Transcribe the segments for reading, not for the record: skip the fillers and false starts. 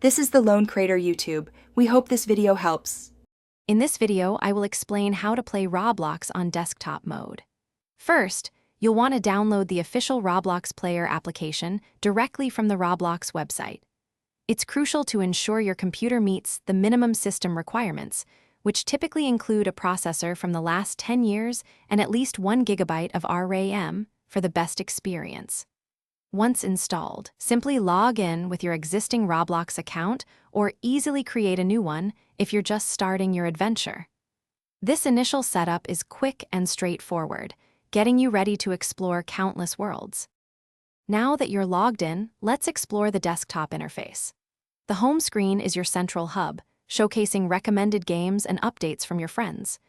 This is the Lone Crater YouTube. We hope this video helps. In this video, I will explain how to play Roblox on desktop mode. First, you'll want to download the official Roblox player application directly from the Roblox website. It's crucial to ensure your computer meets the minimum system requirements, which typically include a processor from the last 10 years and at least 1 GB of RAM for the best experience. Once installed, simply log in with your existing Roblox account or easily create a new one if you're just starting your adventure. This initial setup is quick and straightforward, getting you ready to explore countless worlds. Now that you're logged in, let's explore the desktop interface. The home screen is your central hub, showcasing recommended games and updates from your friends.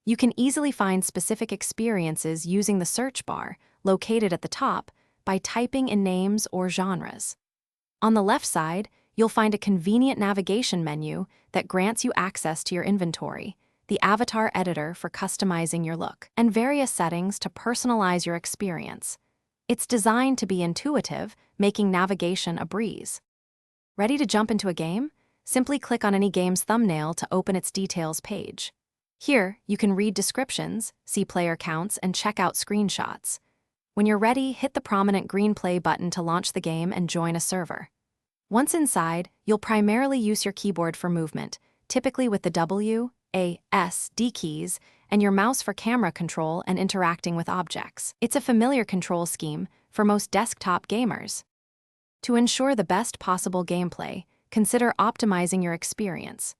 You can easily find specific experiences using the search bar, located at the top, by typing in names or genres. On the left side, you'll find a convenient navigation menu that grants you access to your inventory, the avatar editor for customizing your look, and various settings to personalize your experience. It's designed to be intuitive, making navigation a breeze. Ready to jump into a game? Simply click on any game's thumbnail to open its details page. Here, you can read descriptions, see player counts, and check out screenshots. When you're ready, hit the prominent green play button to launch the game and join a server. Once inside, you'll primarily use your keyboard for movement, typically with the W, A, S, D keys, and your mouse for camera control and interacting with objects. It's a familiar control scheme for most desktop gamers. To ensure the best possible gameplay, consider optimizing your experience.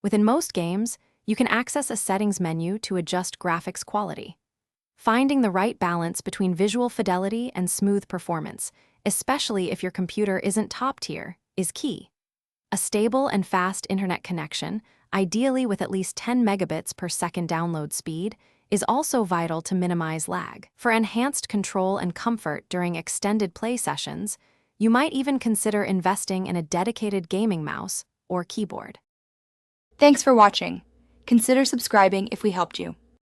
Within most games, you can access a settings menu to adjust graphics quality. Finding the right balance between visual fidelity and smooth performance, especially if your computer isn't top tier, is key. A stable and fast internet connection, ideally with at least 10 megabits per second download speed, is also vital to minimize lag. For enhanced control and comfort during extended play sessions, you might even consider investing in a dedicated gaming mouse or keyboard. Thanks for watching. Consider subscribing if we helped you.